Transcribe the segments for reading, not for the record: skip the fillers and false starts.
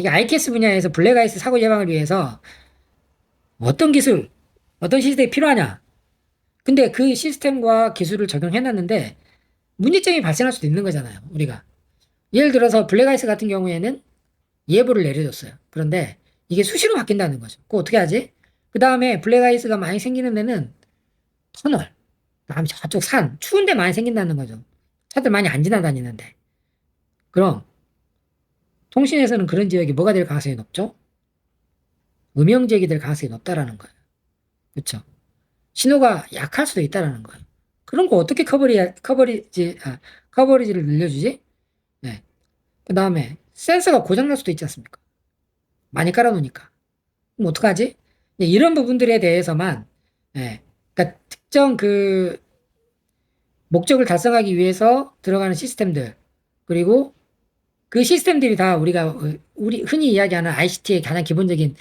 이게 ITS 분야에서 블랙아이스 사고 예방을 위해서 어떤 기술, 어떤 시스템이 필요하냐. 근데 그 시스템과 기술을 적용해놨는데 문제점이 발생할 수도 있는 거잖아요, 우리가. 예를 들어서 블랙아이스 같은 경우에는 예보를 내려줬어요. 그런데 이게 수시로 바뀐다는 거죠. 그거 어떻게 하지? 그 다음에 블랙아이스가 많이 생기는 데는 터널, 그다음에 저쪽 산, 추운 데 많이 생긴다는 거죠. 차들 많이 안 지나다니는데. 그럼 통신에서는 그런 지역이 뭐가 될 가능성이 높죠? 음영지역이 될 가능성이 높다라는 거예요. 그렇죠? 신호가 약할 수도 있다라는 거예요. 그런 거 어떻게 커버리지를 늘려주지? 네. 그 다음에 센서가 고장날 수도 있지 않습니까? 많이 깔아놓으니까. 그럼 어떡하지? 네, 이런 부분들에 대해서만, 예, 그러니까 특정 그 목적을 달성하기 위해서 들어가는 시스템들, 그리고 그 시스템들이 다 우리 흔히 이야기하는 ICT의 가장 기본적인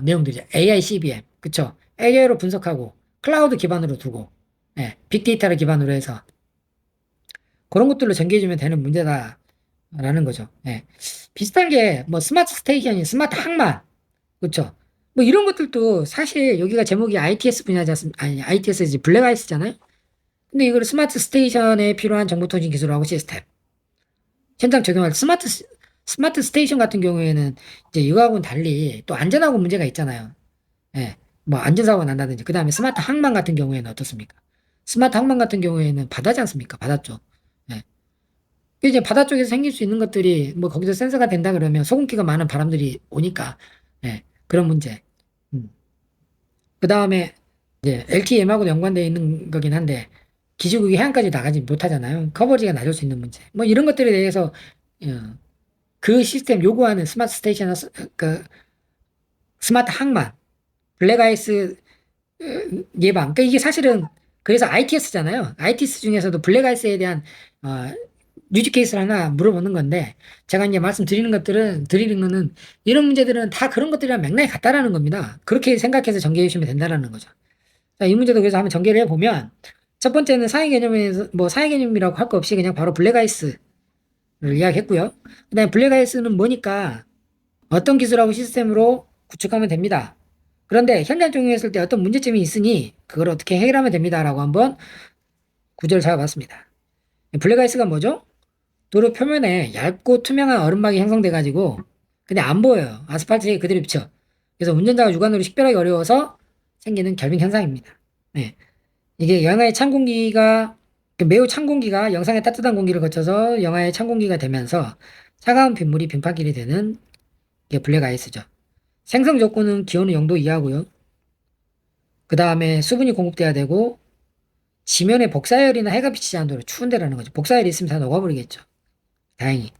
내용들이죠. AI, CBM, 그쵸? AI로 분석하고 클라우드 기반으로 두고, 예, 빅데이터를 기반으로 해서 그런 것들로 전개해주면 되는 문제다라는 거죠. 예. 비슷한 게 뭐 스마트 스테이션이 스마트 항만, 그쵸? 뭐 이런 것들도 사실 여기가 제목이 ITS 분야지 아니 ITS지 블랙아이스잖아요. 근데 이걸 스마트 스테이션에 필요한 정보통신 기술하고 시스템 현장 적용할 스마트 스테이션 같은 경우에는 이제 이거하고는 달리 또 안전하고 문제가 있잖아요. 예. 뭐 안전사고가 난다든지 그다음에 스마트 항만 같은 경우에는 어떻습니까? 스마트 항만 같은 경우에는 바다지 않습니까? 바다 쪽. 예. 그 이제 바다 쪽에서 생길 수 있는 것들이 뭐 거기서 센서가 된다 그러면 소금기가 많은 바람들이 오니까 예. 그런 문제. 음. 그다음에 이제 LTEM하고 연관되어 있는 거긴 한데 기지국이 해안까지 나가지 못하잖아요. 커버리지가 낮을 수 있는 문제. 뭐 이런 것들에 대해서 어, 그 시스템 요구하는 스마트 스테이션, 그 스마트 항만, 블랙아이스 예방. 그러니까 이게 사실은 그래서 ITS잖아요. ITS 중에서도 블랙아이스에 대한 어, 유지 케이스를 하나 물어보는 건데 제가 이제 드리는 거는 이런 문제들은 다 그런 것들이랑 맥락이 같다라는 겁니다. 그렇게 생각해서 전개해 주시면 된다라는 거죠. 자, 이 문제도 그래서 한번 전개를 해보면 첫 번째는 사회 개념에서 뭐 사회 개념이라고 할 거 없이 그냥 바로 블랙아이스를 이야기했고요. 그다음에 블랙아이스는 뭐니까 어떤 기술하고 시스템으로 구축하면 됩니다. 그런데 현장 적용했을 때 어떤 문제점이 있으니 그걸 어떻게 해결하면 됩니다라고 한번 구절을 잡아봤습니다. 블랙아이스가 뭐죠? 도로 표면에 얇고 투명한 얼음막이 형성돼 가지고 근데 안 보여요. 아스팔트에 그대로 비쳐. 그래서 운전자가 육안으로 식별하기 어려워서 생기는 결빙 현상입니다. 네. 이게 영하의 찬 공기가 매우 찬 공기가 영상의 따뜻한 공기를 거쳐서 영하의 찬 공기가 되면서 차가운 빗물이 빙판길이 되는 게 블랙아이스죠. 생성 조건은 기온은 0도 이하고요. 그 다음에 수분이 공급돼야 되고 지면에 복사열이나 해가 비치지 않도록 추운 데라는 거죠. 복사열이 있으면 다 녹아버리겠죠. 다행히.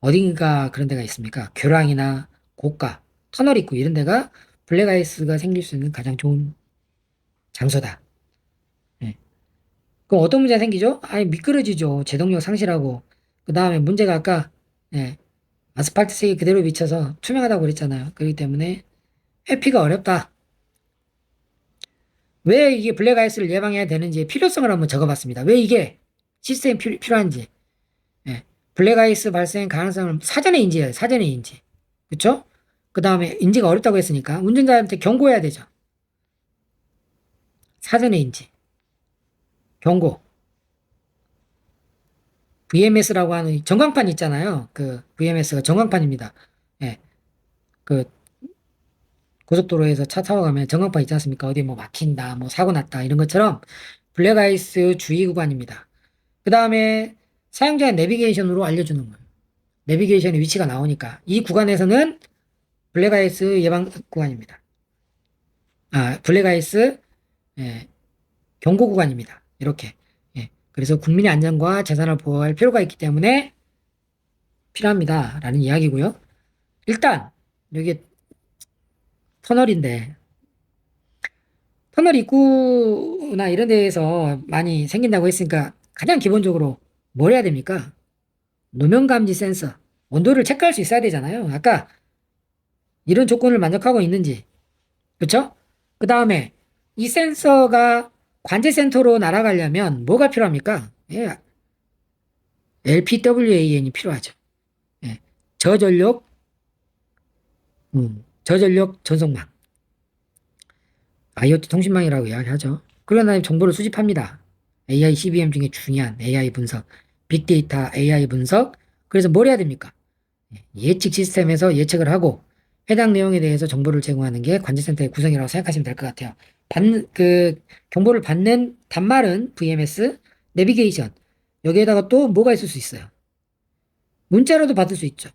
어딘가 그런 데가 있습니까? 교량이나 고가, 터널 있고 이런 데가 블랙아이스가 생길 수 있는 가장 좋은 장소다. 예. 그럼 어떤 문제가 생기죠? 아니, 미끄러지죠. 제동력 상실하고. 그 다음에 문제가 아까, 예, 아스팔트 색이 그대로 비쳐서 투명하다고 그랬잖아요. 그렇기 때문에 회피가 어렵다. 왜 이게 블랙아이스를 예방해야 되는지 필요성을 한번 적어봤습니다. 왜 이게 시스템이 필요한지. 예. 블랙아이스 발생 가능성을 사전에 인지해요. 사전에 인지. 그쵸? 그 다음에 인지가 어렵다고 했으니까 운전자한테 경고해야 되죠. 사전에 인지. 경고. VMS라고 하는 전광판 있잖아요. 그 VMS가 전광판입니다. 예. 그 고속도로에서 차 타고 가면 전광판 있지 않습니까? 어디 뭐 막힌다, 뭐 사고 났다 이런 것처럼 블랙아이스 주의 구간입니다. 그 다음에 사용자의 내비게이션으로 알려주는 거예요. 내비게이션의 위치가 나오니까 이 구간에서는 블랙아이스 예방 구간입니다. 블랙아이스 예, 경고 구간입니다. 이렇게. 예. 그래서 국민의 안전과 재산을 보호할 필요가 있기 때문에 필요합니다. 라는 이야기고요. 일단 여기 터널인데 터널 입구나 이런 데에서 많이 생긴다고 했으니까 가장 기본적으로 뭘 해야 됩니까? 노면 감지 센서. 온도를 체크할 수 있어야 되잖아요. 아까 이런 조건을 만족하고 있는지. 그렇죠? 그 다음에 이 센서가 관제 센터로 날아가려면 뭐가 필요합니까? 예, LPWAN이 필요하죠. 예, 저전력 저전력 전송망, IoT 통신망이라고 이야기하죠. 그러나 정보를 수집합니다. AI CBM 중에 중요한 AI 분석, 빅데이터 AI 분석. 그래서 뭘 해야 됩니까? 예측 시스템에서 예측을 하고 해당 내용에 대해서 정보를 제공하는 게 관제센터의 구성이라고 생각하시면 될 것 같아요. 경보를 받는 단말은 VMS, 내비게이션. 여기에다가 또 뭐가 있을 수 있어요? 문자로도 받을 수 있죠.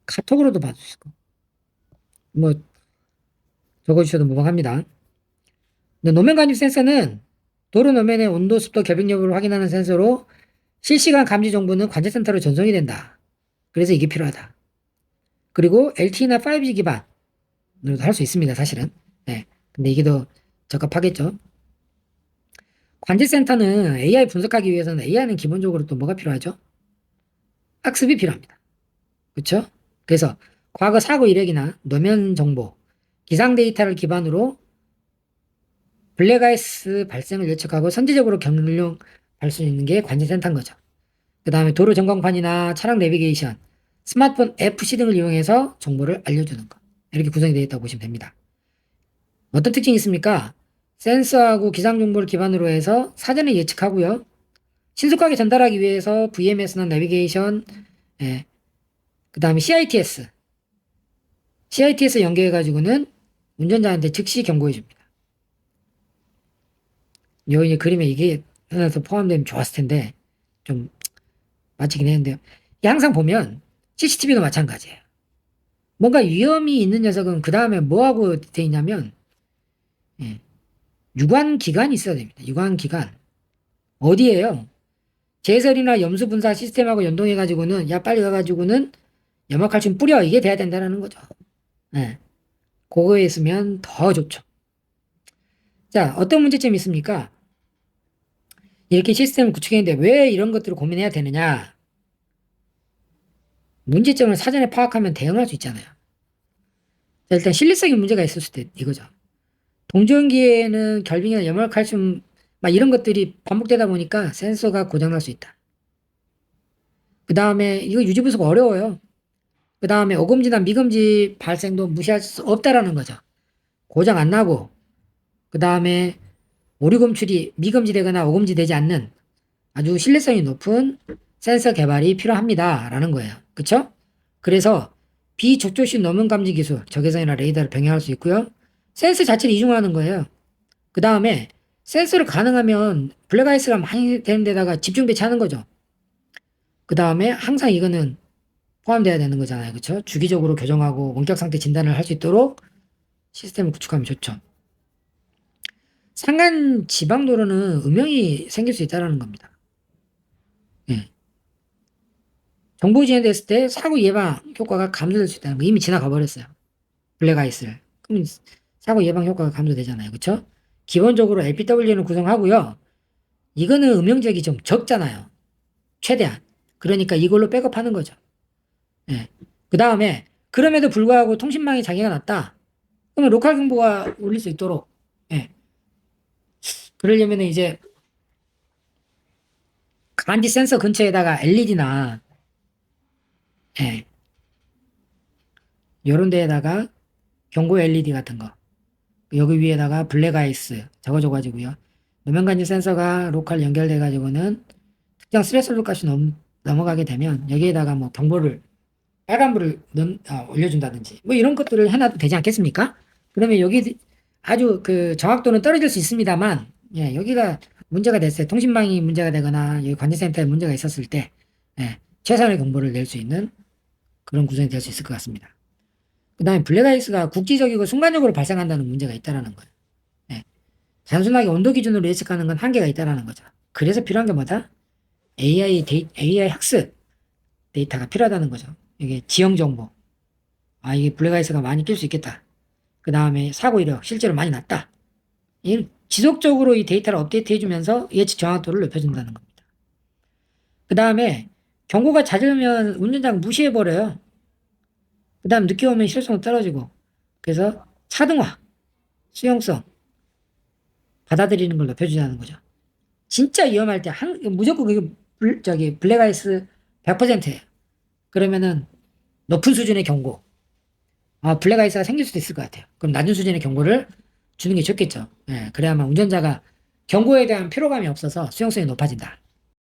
카톡으로도 받을 수 있고. 뭐 적어주셔도 무방합니다. 노면 간접 센서는 도로 노면의 온도, 습도, 결빙 여부를 확인하는 센서로 실시간 감지 정보는 관제센터로 전송이 된다. 그래서 이게 필요하다. 그리고 LTE나 5G 기반으로도 할 수 있습니다, 사실은. 네. 근데 이게 더 적합하겠죠. 관제센터는 AI 분석하기 위해서는 AI는 기본적으로 또 뭐가 필요하죠? 학습이 필요합니다. 그렇죠? 그래서 과거 사고 이력이나 노면 정보, 기상 데이터를 기반으로 블랙아이스 발생을 예측하고 선제적으로 경룡할 수 있는 게 관제센터인 거죠. 그 다음에 도로 전광판이나 차량 내비게이션, 스마트폰 FC 등을 이용해서 정보를 알려주는 것. 이렇게 구성이 되어 있다고 보시면 됩니다. 어떤 특징이 있습니까? 센서하고 기상 정보를 기반으로 해서 사전에 예측하고요. 신속하게 전달하기 위해서 VMS나 내비게이션, 예, 그 다음에 CITS 연계해가지고는 운전자한테 즉시 경고해줍니다. 여기 그림에 이게 하나 더 포함되면 좋았을 텐데, 좀 맞히긴 했는데요. 이게 항상 보면 CCTV도 마찬가지예요. 뭔가 위험이 있는 녀석은 그 다음에 뭐하고 돼 있냐면, 예, 유관기관이 있어야 됩니다. 유관기관. 어디에요? 제설이나 염수 분사 시스템하고 연동해가지고는, 야, 빨리 가가지고는 염화칼슘 뿌려. 이게 돼야 된다는 거죠. 예. 그거에 있으면 더 좋죠. 자, 어떤 문제점이 있습니까? 이렇게 시스템을 구축했는데 왜 이런 것들을 고민해야 되느냐? 문제점을 사전에 파악하면 대응할 수 있잖아요. 자, 일단 신뢰성의 문제가 있었을 때 이거죠. 동전기에는 결빙이나 염화칼슘 막 이런 것들이 반복되다 보니까 센서가 고장날 수 있다. 그 다음에 이거 유지 분석 어려워요. 그 다음에 오금지나 미금지 발생도 무시할 수 없다라는 거죠. 고장 안 나고 그 다음에 오류검출이 미금지되거나 오금지되지 않는 아주 신뢰성이 높은 센서 개발이 필요합니다라는 거예요. 그쵸? 그래서 비적조시 노면 감지 기술, 적외선이나 레이더를 병행할 수 있고요. 센서 자체를 이중화하는 거예요. 그 다음에 센서를 가능하면 블랙아이스가 많이 되는 데다가 집중 배치하는 거죠. 그 다음에 항상 이거는 포함되어야 되는 거잖아요. 그쵸? 주기적으로 교정하고 원격 상태 진단을 할 수 있도록 시스템을 구축하면 좋죠. 산간 지방도로는 음영이 생길 수 있다는 겁니다. 예. 정보 지연됐을 때 사고 예방 효과가 감소될 수 있다는 거 이미 지나가 버렸어요. 블랙아이스를. 그럼 사고 예방 효과가 감소되잖아요. 그쵸? 기본적으로 LPW는 구성하고요. 이거는 음영적이 좀 적잖아요. 최대한. 그러니까 이걸로 백업하는 거죠. 예. 그 다음에 그럼에도 불구하고 통신망에 장애가 났다. 그러면 로컬 경보가 울릴 수 있도록 예. 그러려면 이제 간지 센서 근처에다가 LED나 예. 요런 데에다가 경고 LED 같은 거 여기 위에다가 블랙아이스 적어줘가지고요. 노면간지 센서가 로컬 연결돼가지고는 특정 스레스홀드 값이 넘어가게 되면 여기에다가 뭐 경보를 빨간불을 올려준다든지 뭐 이런 것들을 해놔도 되지 않겠습니까? 그러면 여기 아주 그 정확도는 떨어질 수 있습니다만 예, 여기가 문제가 됐어요. 통신망이 문제가 되거나 여기 관제센터에 문제가 있었을 때 예, 최선의 경보를 낼 수 있는 그런 구성이 될 수 있을 것 같습니다. 그 다음에 블랙아이스가 국지적이고 순간적으로 발생한다는 문제가 있다라는 거예요. 예, 단순하게 온도 기준으로 예측하는 건 한계가 있다라는 거죠. 그래서 필요한 게 뭐다? AI 학습 데이터가 필요하다는 거죠. 이게 지형 정보. 아, 이게 블랙아이스가 많이 낄 수 있겠다. 그 다음에 사고 이력 실제로 많이 났다. 지속적으로 이 데이터를 업데이트 해주면서 예측 정확도를 높여준다는 겁니다. 그 다음에 경고가 잦으면 운전자가 무시해버려요. 그 다음 늦게 오면 실효성은 떨어지고 그래서 차등화, 수용성 받아들이는 걸 높여주자는 거죠. 진짜 위험할 때 무조건 그게 블랙아이스 100%예요. 그러면은 높은 수준의 경고 블랙 아이스가 생길 수도 있을 것 같아요. 그럼 낮은 수준의 경고를 주는 게 좋겠죠. 예, 그래야만 운전자가 경고에 대한 피로감이 없어서 수용성이 높아진다.